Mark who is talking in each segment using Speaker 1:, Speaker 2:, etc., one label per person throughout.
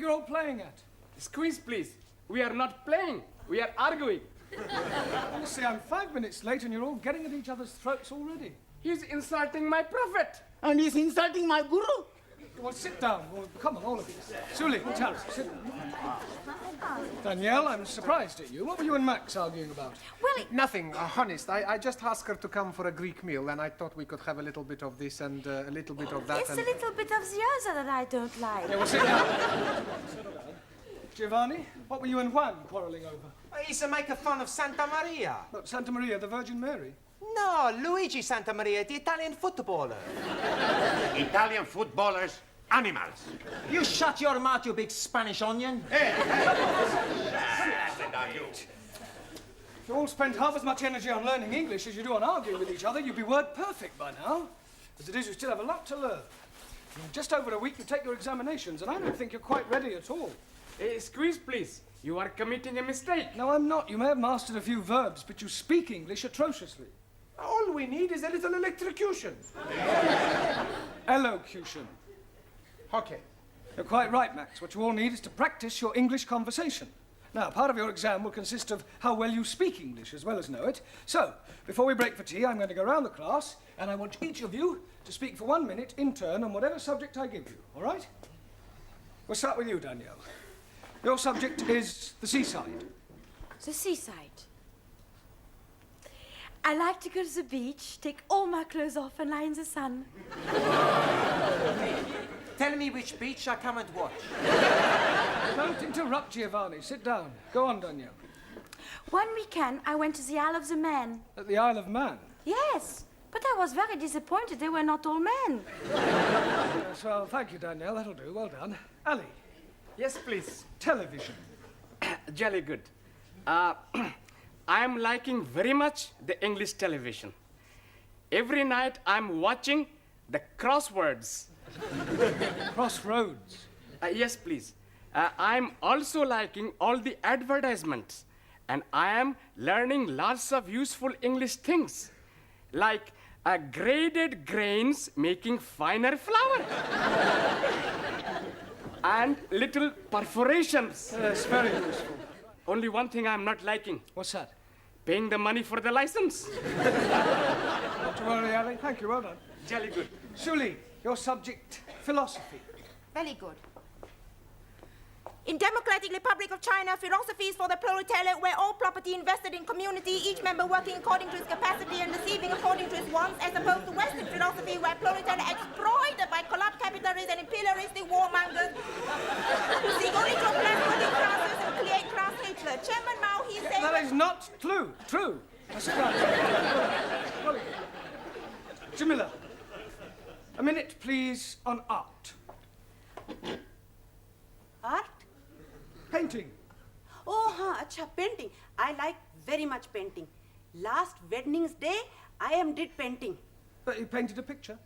Speaker 1: you're all playing at?
Speaker 2: Squeeze, please. We are not playing. We are arguing.
Speaker 1: Honestly, I'm 5 minutes late and you're all getting at each other's throats already.
Speaker 2: He's insulting my prophet.
Speaker 3: And he's insulting my guru.
Speaker 1: Well, sit down. Well, come on, all of you. Sully, Taro, sit down. Danielle, I'm surprised at you. What were you and Max arguing about?
Speaker 4: Well,
Speaker 5: Nothing, honest. I just asked her to come for a Greek meal, and I thought we could have a little bit of this and a little bit of that.
Speaker 4: it's a little bit of the other that I don't like.
Speaker 1: Yeah, well, sit down. Settle down. Giovanni, what were you and Juan quarrelling over?
Speaker 6: He's making fun of Santa Maria.
Speaker 1: What, Santa Maria, the Virgin Mary?
Speaker 6: No, Luigi Santa Maria, the Italian footballer.
Speaker 7: Italian footballers, animals.
Speaker 6: You shut your mouth, you big Spanish onion.
Speaker 1: If you all spent half as much energy on learning English as you do on arguing with each other, you'd be word perfect by now. As it is, you still have a lot to learn. In just over a week, you take your examinations, and I don't think you're quite ready at all.
Speaker 2: Squeeze, please. You are committing a mistake.
Speaker 1: No, I'm not. You may have mastered a few verbs, but you speak English atrociously.
Speaker 2: All we need is a little electrocution.
Speaker 1: Elocution.
Speaker 5: Okay.
Speaker 1: You're quite right, Max. What you all need is to practice your English conversation. Now, part of your exam will consist of how well you speak English as well as know it. So, before we break for tea, I'm going to go round the class, and I want each of you to speak for 1 minute in turn on whatever subject I give you, all right? We'll start with you, Danielle. Your subject is the seaside.
Speaker 4: The seaside. I like to go to the beach, take all my clothes off and lie in the sun.
Speaker 6: Tell me which beach I come and watch.
Speaker 1: Don't interrupt, Giovanni. Sit down. Go on, Danielle.
Speaker 4: One weekend, I went to the Isle of the Man.
Speaker 1: At the Isle of Man.
Speaker 4: Yes, but I was very disappointed they were not all men.
Speaker 1: Yes, well, thank you, Danielle. That'll do. Well done. Ali,
Speaker 2: Yes, please.
Speaker 1: television.
Speaker 2: Jolly good. I'm liking very much the English television. Every night I'm watching the crosswords.
Speaker 1: Crossroads.
Speaker 2: Yes, please. I'm also liking all the advertisements. And I am learning lots of useful English things. Like graded grains making finer flour. And little perforations.
Speaker 1: Yes, very useful.
Speaker 2: Only one thing I'm not liking.
Speaker 1: What's that?
Speaker 2: Paying the money for the license.
Speaker 1: Not to worry, Ali. Thank you. Well done.
Speaker 2: Jolly good.
Speaker 1: Sully, your subject, philosophy.
Speaker 8: Very good. In Democratic Republic of China, philosophy is for the proletariat, where all property invested in community, each member working according to his capacity and receiving according to his wants, as opposed to Western philosophy, where proletariat exploited by corrupt capitalists and imperialistic warmongers who seek only to oppress working classes and create class hatred. Chairman Mao, he said...
Speaker 1: That is not true. That's right. Jamila, a minute, please, on art.
Speaker 9: Art?
Speaker 1: Painting.
Speaker 9: Oh, acha, painting. I like very much painting. Last Wednesday's day, I did painting.
Speaker 1: But you painted a picture?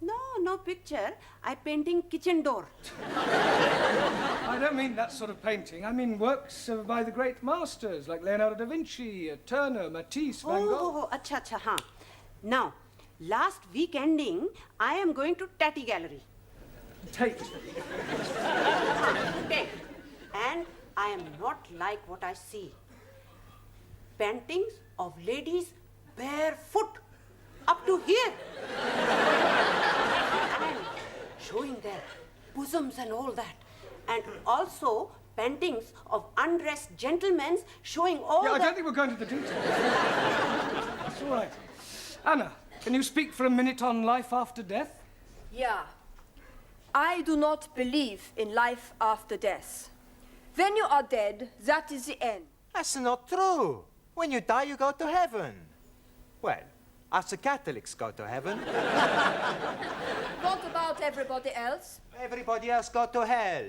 Speaker 9: No picture. I painting kitchen door.
Speaker 1: I don't mean that sort of painting. I mean works by the great masters, like Leonardo da Vinci, Turner, Matisse, Van Gogh.
Speaker 9: Oh, acha, huh. Now, last week ending, I am going to Tatty Gallery.
Speaker 1: Tate.
Speaker 9: Tate. And I am not like what I see. Paintings of ladies barefoot up to here. And showing their bosoms and all that. And also paintings of undressed gentlemen showing all
Speaker 1: I don't think we're going to the details. It's all right. Anna, can you speak for a minute on life after death?
Speaker 10: Yeah. I do not believe in life after death. When you are dead, that is the end.
Speaker 6: That's not true. When you die, you go to heaven. Well, us the Catholics go to heaven.
Speaker 10: What about everybody else?
Speaker 6: Everybody else go to hell.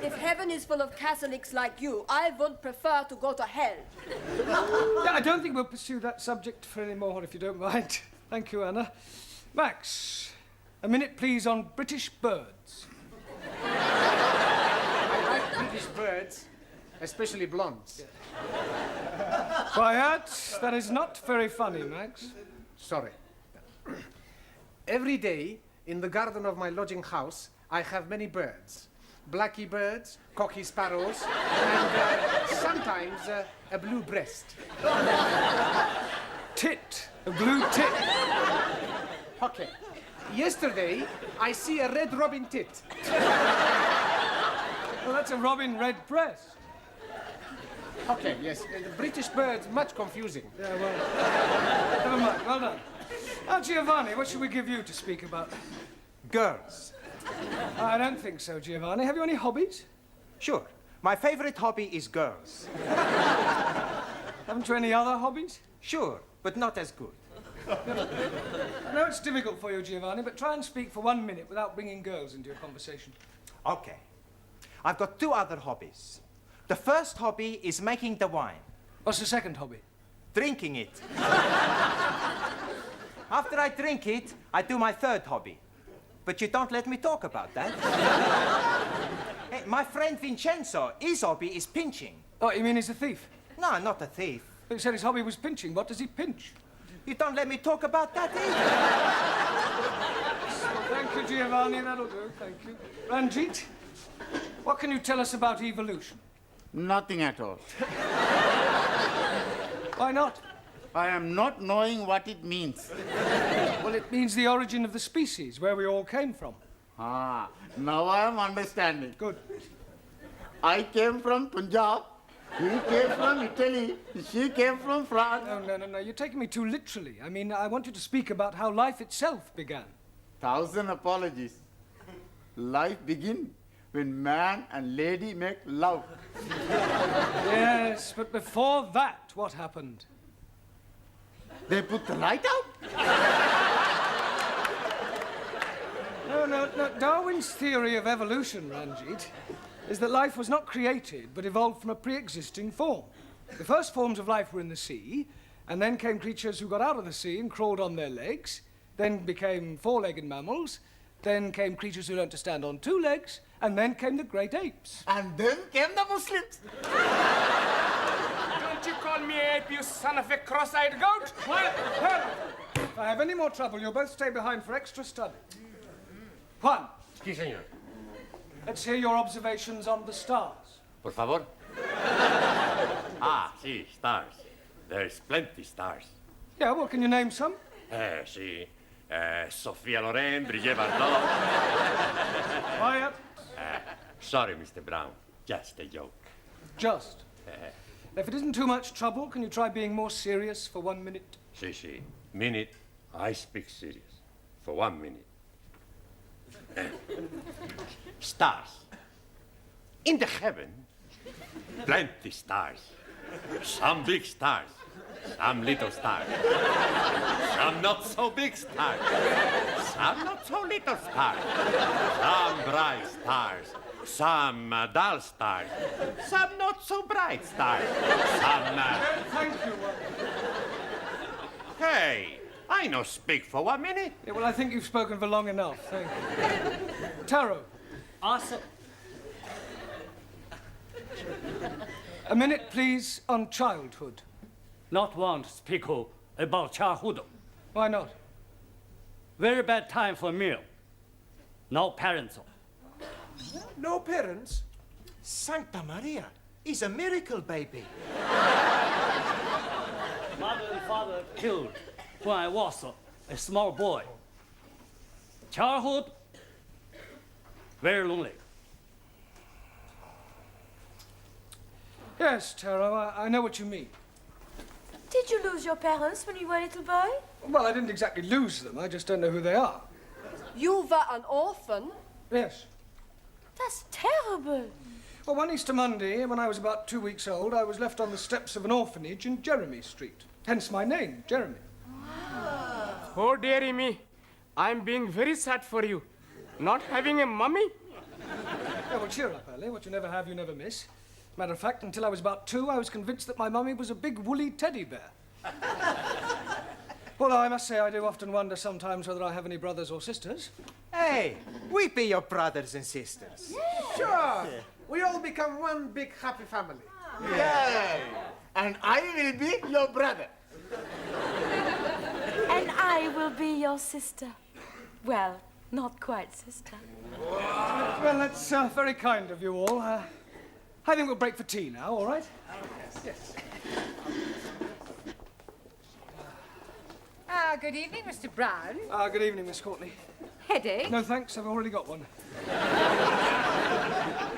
Speaker 10: If heaven is full of Catholics like you, I would prefer to go to hell.
Speaker 1: Yeah, I don't think we'll pursue that subject for any more, if you don't mind. Thank you, Anna. Max, a minute, please, on British birds.
Speaker 5: British birds, especially blondes.
Speaker 1: Quiet. That is not very funny, Max.
Speaker 5: Sorry. Every day, in the garden of my lodging house, I have many birds. blacky birds, cocky sparrows, and sometimes a blue breast.
Speaker 1: Tit. A blue tit.
Speaker 5: Okay. Yesterday, I see a red robin tit.
Speaker 1: Well, that's a robin red breast.
Speaker 5: Okay, yes. The British birds, much confusing.
Speaker 1: Yeah, well, never mind. Well done. Now, Giovanni, what should we give you to speak about?
Speaker 6: Girls.
Speaker 1: I don't think so, Giovanni. Have you any hobbies?
Speaker 6: Sure. My favorite hobby is girls.
Speaker 1: Haven't you any other hobbies?
Speaker 6: Sure, but not as good.
Speaker 1: I know it's difficult for you, Giovanni, but try and speak for 1 minute without bringing girls into your conversation.
Speaker 6: Okay. I've got 2 other hobbies. The first hobby is making the wine.
Speaker 1: What's the second hobby?
Speaker 6: Drinking it. After I drink it, I do my third hobby. But you don't let me talk about that. Hey, my friend Vincenzo, his hobby is pinching.
Speaker 1: Oh, you mean he's a thief?
Speaker 6: No, not a thief.
Speaker 1: But you said his hobby was pinching. What does he pinch?
Speaker 6: You don't let me talk about that either.
Speaker 1: Well, thank you, Giovanni. That'll do. Thank you. Ranjit, what can you tell us about evolution?
Speaker 3: Nothing at all.
Speaker 1: Why not?
Speaker 3: I am not knowing what it means.
Speaker 1: Well, it means the origin of the species, where we all came from.
Speaker 3: Ah, now I am understanding.
Speaker 1: Good.
Speaker 3: I came from Punjab. He came from Italy. She came from France.
Speaker 1: No. You're taking me too literally. I mean, I want you to speak about how life itself began.
Speaker 3: 1,000 apologies. Life begins when man and lady make love.
Speaker 1: Yes, but before that, what happened?
Speaker 3: They put the light out.
Speaker 1: No. Darwin's theory of evolution, Ranjit, is that life was not created, but evolved from a pre-existing form. The first forms of life were in the sea, and then came creatures who got out of the sea and crawled on their legs, then became 4-legged mammals, then came creatures who learned to stand on 2 legs, and then came the great apes.
Speaker 3: And then came the Muslims.
Speaker 2: Don't you call me ape, you son of a cross-eyed goat?
Speaker 1: Quiet! If I have any more trouble, you'll both stay behind for extra study. Juan,
Speaker 7: Sí, señor.
Speaker 1: let's hear your observations on the stars.
Speaker 7: Por favor. Sí, stars. There's plenty stars.
Speaker 1: Yeah, well, can you name some?
Speaker 7: Sí. Sophia Loren, Brigitte Bardot.
Speaker 1: Quiet.
Speaker 7: Sorry, Mr. Brown. Just a joke.
Speaker 1: Just. If it isn't too much trouble, can you try being more serious for 1 minute?
Speaker 7: Sí. Minute, I speak serious. For 1 minute. Stars. In the heaven, plenty stars. Some big stars, some little stars. Some not so big stars, some not so little stars. Some bright stars, some dull stars, some not so bright stars. Some...
Speaker 1: Thank you.
Speaker 7: Hey, I no speak for 1 minute.
Speaker 1: Yeah, well, I think you've spoken for long enough. Thank you. Taro.
Speaker 11: Also,
Speaker 1: A minute, please, on childhood.
Speaker 11: not want to speak about childhood.
Speaker 1: Why not?
Speaker 11: Very bad time for meal. No parents.
Speaker 5: No parents?
Speaker 6: Santa Maria, he's a miracle baby.
Speaker 11: Mother and father killed when I was a small boy. Childhood, very lonely.
Speaker 1: Yes, Taro, I know what you mean.
Speaker 4: Did you lose your parents when you were a little boy?
Speaker 1: Well, I didn't exactly lose them. I just don't know who they are.
Speaker 10: You were an orphan?
Speaker 1: Yes.
Speaker 4: That's terrible.
Speaker 1: Well, one Easter Monday, when I was about 2 weeks old, I was left on the steps of an orphanage in Jeremy Street. Hence my name, Jeremy.
Speaker 2: Oh, dearie me. I'm being very sad for you. Not having a mummy?
Speaker 1: Yeah, well, cheer up, Ellie. What you never have, you never miss. Matter of fact, until I was about 2, I was convinced that my mummy was a big woolly teddy bear. Although I must say I do often wonder sometimes whether I have any brothers or sisters.
Speaker 6: Hey, we be your brothers and sisters.
Speaker 5: Sure. We all become one big happy family.
Speaker 3: Yeah. And I will be your brother.
Speaker 4: And I will be your sister. Well, Not quite, sister.
Speaker 1: Well, that's very kind of you all. I think we'll break for tea now, all right? Yes.
Speaker 12: Good evening, Mr. Brown.
Speaker 1: Good evening, Miss Courtney.
Speaker 12: Headache?
Speaker 1: No, thanks. I've already got one.
Speaker 12: Would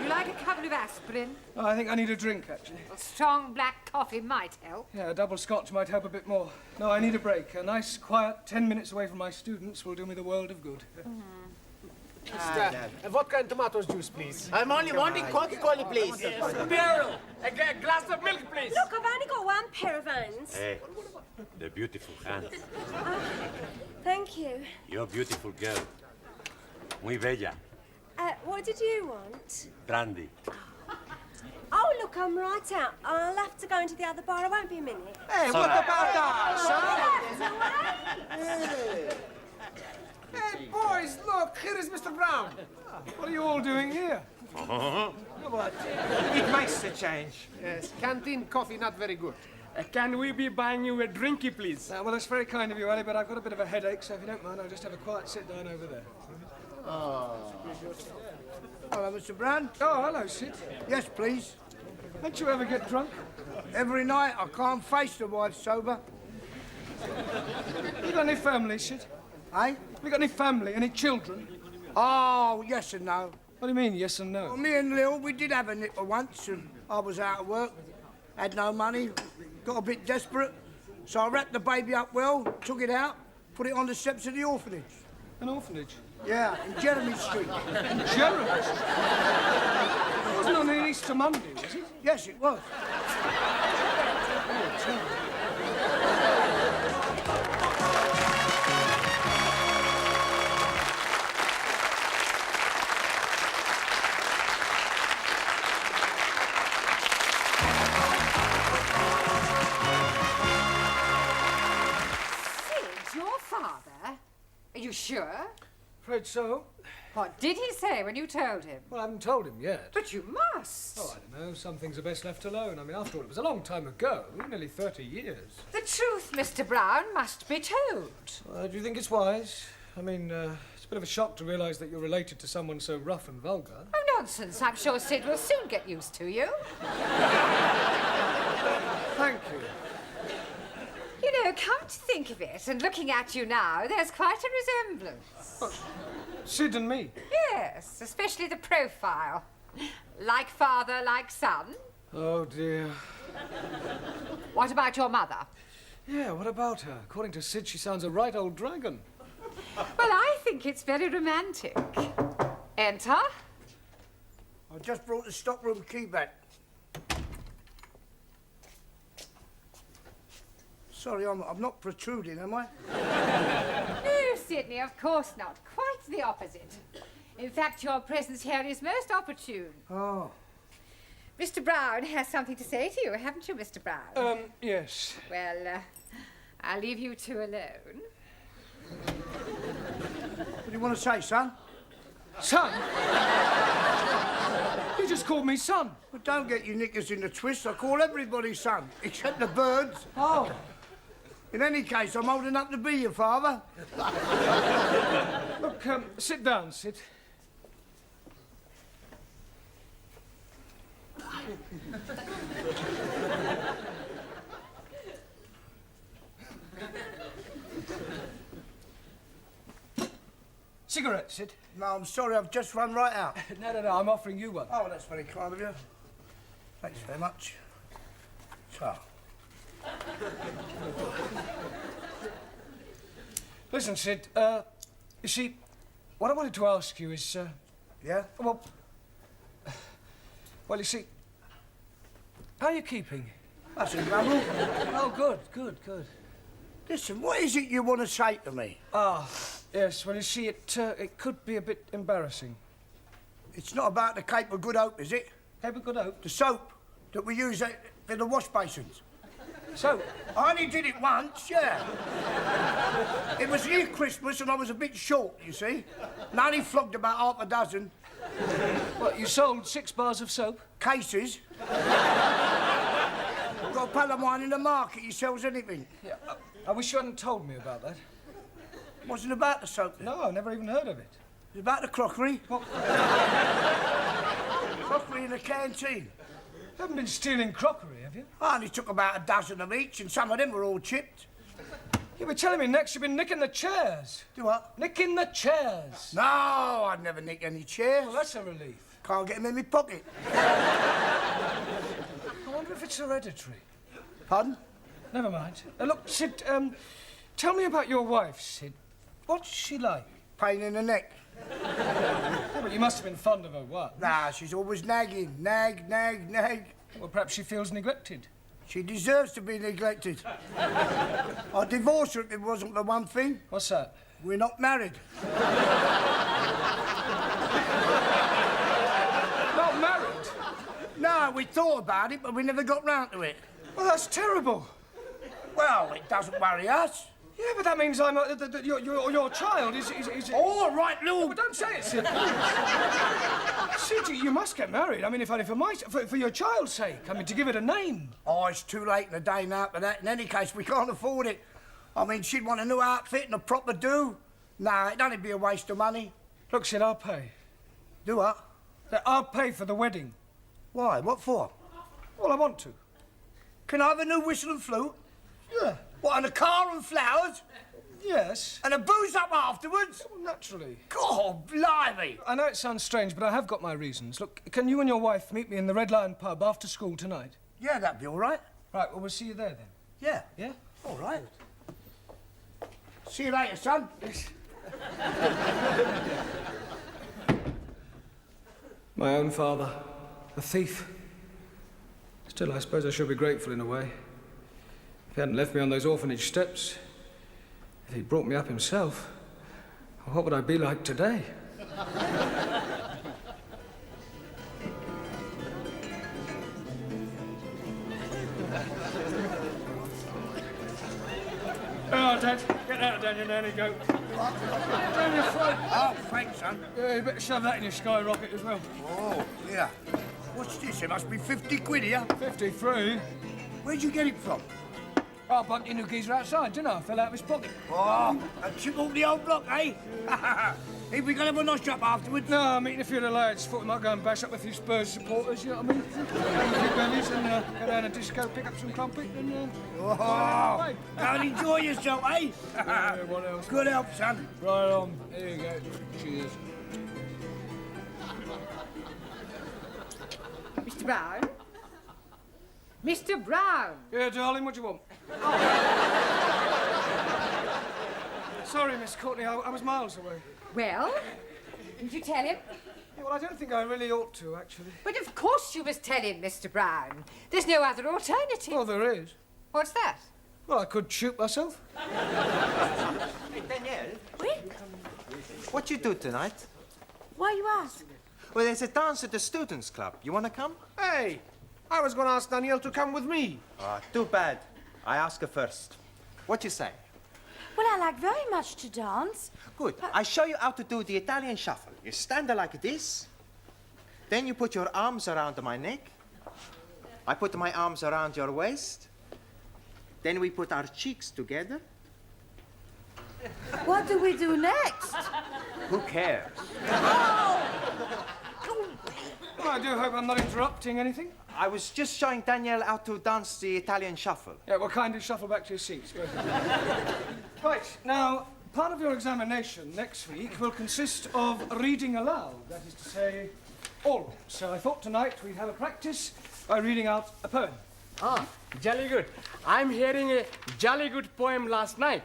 Speaker 12: you like a couple of aspirin?
Speaker 1: Oh, I think I need a drink, actually.
Speaker 12: A strong black coffee might help.
Speaker 1: Yeah, a double scotch might help a bit more. No, I need a break. A nice, quiet 10 minutes away from my students will do me the world of good.
Speaker 5: A vodka and tomato juice, please.
Speaker 3: I'm only wanting Coca-Cola, please.
Speaker 2: Beryl, a glass of milk, please.
Speaker 10: Look, I've only got one pair of hands.
Speaker 7: Hey, the beautiful hands.
Speaker 10: Thank you.
Speaker 7: You're a beautiful girl. Muy bella.
Speaker 10: What did you want?
Speaker 7: Brandy.
Speaker 10: Oh, look, I'm right out. I'll have to go into the other bar. I won't be a minute.
Speaker 6: Hey, what about us?
Speaker 5: Hey, boys, look, here is Mr. Brown.
Speaker 1: What are you all doing here?
Speaker 6: It makes a change.
Speaker 5: Yes, canteen coffee not very good.
Speaker 2: Can we be buying you a drinky, please?
Speaker 1: Well, that's very kind of you, Ali, but I've got a bit of a headache, so if you don't mind, I'll just have a quiet sit down over there.
Speaker 13: Hello, Mr. Brown.
Speaker 1: Oh, hello, Sid.
Speaker 13: Yes, please.
Speaker 1: Don't you ever get drunk?
Speaker 13: Every night I can't face the wife sober.
Speaker 1: You got any family, Sid?
Speaker 13: Eh?
Speaker 1: You got any family, any children?
Speaker 13: Oh, yes and no.
Speaker 1: What do you mean, yes and no?
Speaker 13: Well, me and Lil, we did have a nipper once, and I was out of work, had no money, got a bit desperate, so I wrapped the baby up well, took it out, put it on the steps of the orphanage.
Speaker 1: An orphanage?
Speaker 13: Yeah, in Jeremy Street.
Speaker 1: In Jeremy Street? It wasn't on an Easter Monday, was it?
Speaker 13: Yes, it was.
Speaker 12: Are you sure?
Speaker 1: Afraid so.
Speaker 12: What did he say when you told him?
Speaker 1: Well, I haven't told him yet.
Speaker 12: But you must.
Speaker 1: Oh, I don't know. Some things are best left alone. I mean, after all, it was a long time ago. Nearly 30 years.
Speaker 12: The truth, Mr. Brown, must be told.
Speaker 1: Do you think it's wise? I mean, it's a bit of a shock to realise that you're related to someone so rough and vulgar.
Speaker 12: Oh, nonsense. I'm sure Sid will soon get used to you.
Speaker 1: Thank you.
Speaker 12: You know, come to think of it, and looking at you now, there's quite a resemblance.
Speaker 1: Oh, Sid and me?
Speaker 12: Yes, especially the profile. Like father, like son.
Speaker 1: Oh, dear.
Speaker 12: What about your mother?
Speaker 1: Yeah, what about her? According to Sid, she sounds a right old dragon.
Speaker 12: Well, I think it's very romantic. Enter.
Speaker 13: I just brought the stockroom key back. Sorry, I'm not protruding, am I?
Speaker 12: No, Sidney, of course not. Quite the opposite. In fact, your presence here is most opportune.
Speaker 13: Oh.
Speaker 12: Mr. Brown has something to say to you, haven't you, Mr. Brown?
Speaker 1: Yes.
Speaker 12: Well, I'll leave you two alone.
Speaker 13: What do you want to say, son?
Speaker 1: Son? You just called me son.
Speaker 13: Well, don't get your knickers in a twist. I call everybody son, except the birds.
Speaker 1: Oh.
Speaker 13: In any case, I'm old enough to be your father.
Speaker 1: Look, sit down, Sid. Cigarette, Sid?
Speaker 13: No, I'm sorry, I've just run right out.
Speaker 1: No, I'm offering you one.
Speaker 13: Oh, that's very kind of you. Thanks very much. So.
Speaker 1: Listen, Sid, you see, what I wanted to ask you is,
Speaker 13: Yeah?
Speaker 1: well, you see, how are you keeping?
Speaker 13: That's in trouble.
Speaker 1: Oh, good.
Speaker 13: Listen, what is it you want to say to me?
Speaker 1: Yes, well, you see, it could be a bit embarrassing.
Speaker 13: It's not about the Cape of Good Hope, is it?
Speaker 1: Cape of Good Hope?
Speaker 13: The soap that we use for the wash basins.
Speaker 1: So,
Speaker 13: I only did it once, yeah. It was near Christmas and I was a bit short, you see. And I only flogged about half a dozen.
Speaker 1: what, you sold 6 bars of soap?
Speaker 13: Cases. Got a pal of mine in the market, he sells anything.
Speaker 1: Yeah, I wish you hadn't told me about that.
Speaker 13: Wasn't about the soap.
Speaker 1: No, I've never even heard of it.
Speaker 13: It was about the crockery.
Speaker 1: What?
Speaker 13: Crockery in the canteen.
Speaker 1: You haven't been stealing crockery, have you?
Speaker 13: I only took about a dozen of each, and some of them were all chipped.
Speaker 1: You were telling me next you've been nicking the chairs.
Speaker 13: Do what?
Speaker 1: Nicking the chairs.
Speaker 13: No, I'd never nick any chairs.
Speaker 1: Well, that's a relief.
Speaker 13: Can't get them in my pocket.
Speaker 1: I wonder if it's hereditary.
Speaker 13: Pardon?
Speaker 1: Never mind. Look, Sid, tell me about your wife, Sid. What's she like?
Speaker 13: Pain in the neck.
Speaker 1: Yeah, but you must have been fond of her, what?
Speaker 13: Nah, she's always nagging. Nag, nag, nag.
Speaker 1: Well, perhaps she feels neglected.
Speaker 13: She deserves to be neglected. I'd divorce her if it wasn't for one thing.
Speaker 1: What's that?
Speaker 13: We're not married.
Speaker 1: Not married?
Speaker 13: No, we thought about it, but we never got round to it.
Speaker 1: Well, that's terrible.
Speaker 13: Well, it doesn't worry us.
Speaker 1: Yeah, but that means I'm your child is.
Speaker 13: All right, Lou.
Speaker 1: But don't say it, Sid. Sid, you must get married. I mean, if only for your child's sake. I mean, to give it a name.
Speaker 13: Oh, it's too late in the day now for that. In any case, we can't afford it. I mean, she'd want a new outfit and a proper do. Nah, it'd only be a waste of money.
Speaker 1: Look, Sid, I'll pay.
Speaker 13: Do what?
Speaker 1: I'll pay for the wedding.
Speaker 13: Why? What for?
Speaker 1: Well, I want to.
Speaker 13: Can I have a new whistle and flute?
Speaker 1: Yeah.
Speaker 13: What, and a car and flowers?
Speaker 1: Yes.
Speaker 13: And a booze up afterwards?
Speaker 1: Well, naturally.
Speaker 13: God, blimey!
Speaker 1: I know it sounds strange, but I have got my reasons. Look, can you and your wife meet me in the Red Lion pub after school tonight?
Speaker 13: Yeah, that'd be all right.
Speaker 1: Right, well, we'll see you there then.
Speaker 13: Yeah.
Speaker 1: Yeah?
Speaker 13: All right. See you later, son.
Speaker 1: Yes. My own father, a thief. Still, I suppose I should be grateful in a way. If he hadn't left me on those orphanage steps, if he'd brought me up himself, what would I be like today? Oh, Dad, get out down your nanny goat. Down your throat.
Speaker 13: Oh, thanks, son.
Speaker 1: Yeah, you better shove that in your skyrocket as well.
Speaker 13: Oh, yeah. What's this? It must be 50 quid here.
Speaker 1: 53.
Speaker 13: Where'd you get it from?
Speaker 1: I bumped into a geezer outside, didn't I? Fell out of his pocket.
Speaker 13: Oh, a chip off the old block, eh? Hey, we gonna have a nice up afterwards?
Speaker 1: No, I'm meeting a few of the lads. Thought we might go and bash up a few Spurs supporters, you know what I mean? Have a few bellies and go down a disco, pick up some crumpet and...
Speaker 13: Oh, go and enjoy yourself, eh?
Speaker 1: Yeah, what else?
Speaker 13: Good help, son.
Speaker 1: Right on. There you go. Cheers.
Speaker 12: Mr. Brown? Mr. Brown!
Speaker 1: Yeah, darling, what do you want? Sorry, Miss Courtney, I was miles away.
Speaker 12: Well, did you tell him?
Speaker 1: Yeah, well, I don't think I really ought to, actually.
Speaker 12: But of course you must tell him, Mr. Brown. There's no other alternative.
Speaker 1: Oh, there is.
Speaker 12: What's that?
Speaker 1: Well, I could shoot myself.
Speaker 6: Hey, Danielle.
Speaker 4: Oui?
Speaker 6: What you do tonight?
Speaker 4: Why you ask?
Speaker 6: Well, there's a dance at the students' club. You want to come?
Speaker 5: Hey, I was going to ask Danielle to come with me.
Speaker 6: Ah, too bad. I ask her first. What you say?
Speaker 4: Well, I like very much to dance.
Speaker 6: Good. I show you how to do the Italian shuffle. You stand there like this. Then you put your arms around my neck. I put my arms around your waist. Then we put our cheeks together.
Speaker 4: What do we do next?
Speaker 6: Who cares?
Speaker 1: Well, I do hope I'm not interrupting anything.
Speaker 6: I was just showing Danielle how to dance the Italian shuffle.
Speaker 1: Yeah, well, kindly shuffle back to your seats. Right, now, part of your examination next week will consist of reading aloud. That is to say, all. So I thought tonight we'd have a practice by reading out a poem.
Speaker 2: Ah, jolly good. I'm hearing a jolly good poem last night.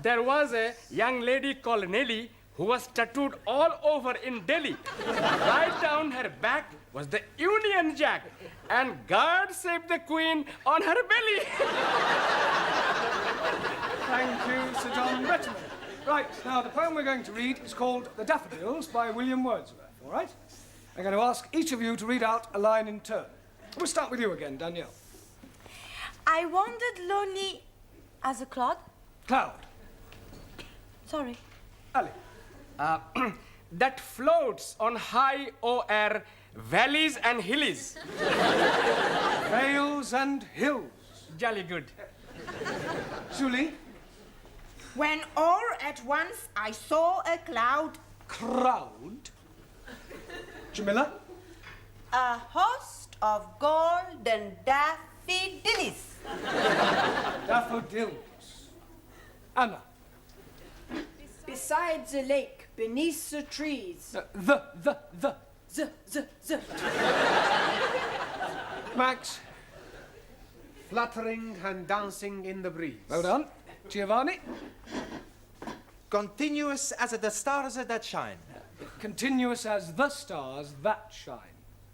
Speaker 2: There was a young lady called Nelly who was tattooed all over in Delhi. Right down her back was the Union Jack, and God save the Queen on her belly.
Speaker 1: Thank you, Sir John Bretton. Right, now the poem we're going to read is called The Daffodils by William Wordsworth, all right? I'm going to ask each of you to read out a line in turn. We'll start with you again, Danielle.
Speaker 4: I wandered lonely as a clod.
Speaker 1: Cloud.
Speaker 4: Sorry.
Speaker 1: Ali.
Speaker 2: That floats on high o'er valleys and hillies.
Speaker 1: Vales and hills.
Speaker 2: Jolly good.
Speaker 1: Julie.
Speaker 8: When all at once I saw a cloud.
Speaker 1: Crowd? Jamila?
Speaker 9: A host of golden daffodils.
Speaker 1: Daffodils. Anna?
Speaker 10: Beside the lake, beneath the trees.
Speaker 1: The.
Speaker 10: Z.
Speaker 1: Max?
Speaker 5: Fluttering and dancing in the breeze.
Speaker 1: Well done. Giovanni?
Speaker 6: Continuous as the stars that shine.
Speaker 1: Continuous as the stars that shine.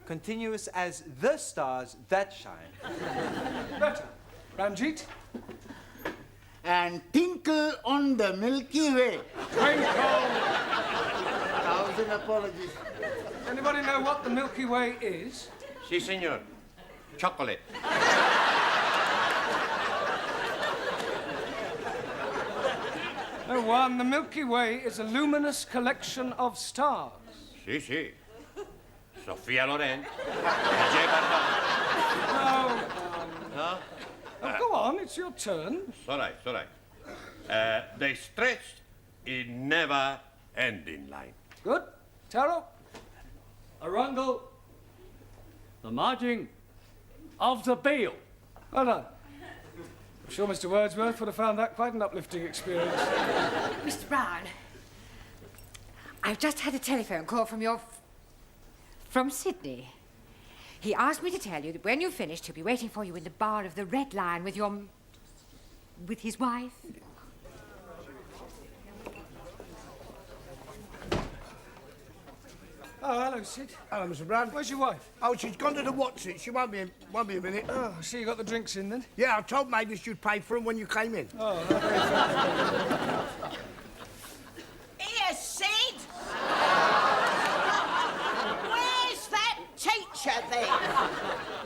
Speaker 6: Continuous as the stars that shine.
Speaker 1: Better. Ranjit?
Speaker 3: And tinkle on the Milky Way.
Speaker 1: Twinkle.
Speaker 3: 1,000 apologies.
Speaker 1: Anybody know what the Milky Way is?
Speaker 7: Si, senor. Chocolate.
Speaker 1: No one. The Milky Way is a luminous collection of stars.
Speaker 7: Si, si. Sofia Loren.
Speaker 1: No.
Speaker 7: No?
Speaker 1: Oh, go on, it's your turn.
Speaker 7: It's all right, it's all right. They stretched in never-ending line.
Speaker 1: Good. Taro?
Speaker 11: Arundel, the margin of the bill.
Speaker 1: Well done. I'm sure Mr. Wordsworth would have found that quite an uplifting experience.
Speaker 12: Mr. Brown, I've just had a telephone call from Sydney. He asked me to tell you that when you've finished, he'll be waiting for you in the bar of the Red Lion with his wife.
Speaker 1: Oh, hello, Sid.
Speaker 13: Hello, Mr. Brown.
Speaker 1: Where's your wife?
Speaker 13: Oh, she's gone to the Watson. She won't be a minute.
Speaker 1: Oh, I see you got the drinks in then.
Speaker 13: Yeah, I told Mavis you'd pay for them when you came in.
Speaker 1: Oh,
Speaker 14: Here, Sid! Where's that teacher then?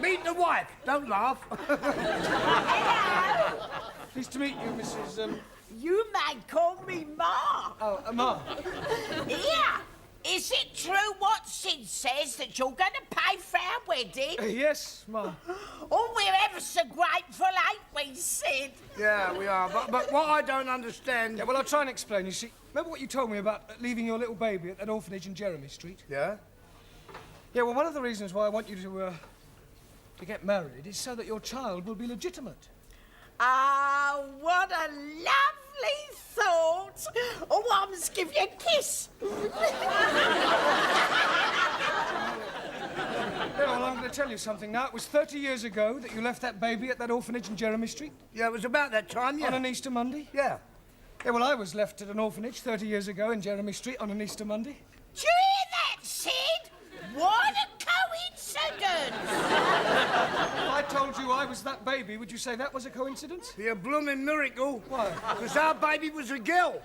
Speaker 13: Meet the wife. Don't laugh.
Speaker 14: Hello!
Speaker 1: Pleased to meet you, Mrs.
Speaker 14: You may call me Ma.
Speaker 1: Oh, Ma.
Speaker 14: Here! Is it true what Sid says that you're going to pay for our wedding?
Speaker 1: Yes, Ma.
Speaker 14: Oh, we're ever so grateful, ain't we, Sid?
Speaker 13: Yeah, we are. But what I don't understand...
Speaker 1: Yeah, well, I'll try and explain. You see, remember what you told me about leaving your little baby at that orphanage in Jeremy Street?
Speaker 13: Yeah?
Speaker 1: Yeah, well, one of the reasons why I want you to get married is so that your child will be legitimate.
Speaker 14: Ah, what a lovely thought. Oh, I must give you a kiss.
Speaker 1: Yeah, well, I'm going to tell you something now. It was 30 years ago that you left that baby at that orphanage in Jeremy Street.
Speaker 13: Yeah, it was about that time, yeah.
Speaker 1: On an Easter Monday?
Speaker 13: Yeah.
Speaker 1: Yeah, well, I was left at an orphanage 30 years ago in Jeremy Street on an Easter Monday.
Speaker 14: Do you hear that, Sid? What a coincidence!
Speaker 1: If I told you I was that baby, would you say that was a coincidence?
Speaker 13: Be a blooming miracle.
Speaker 1: Why?
Speaker 13: Because our baby was a girl.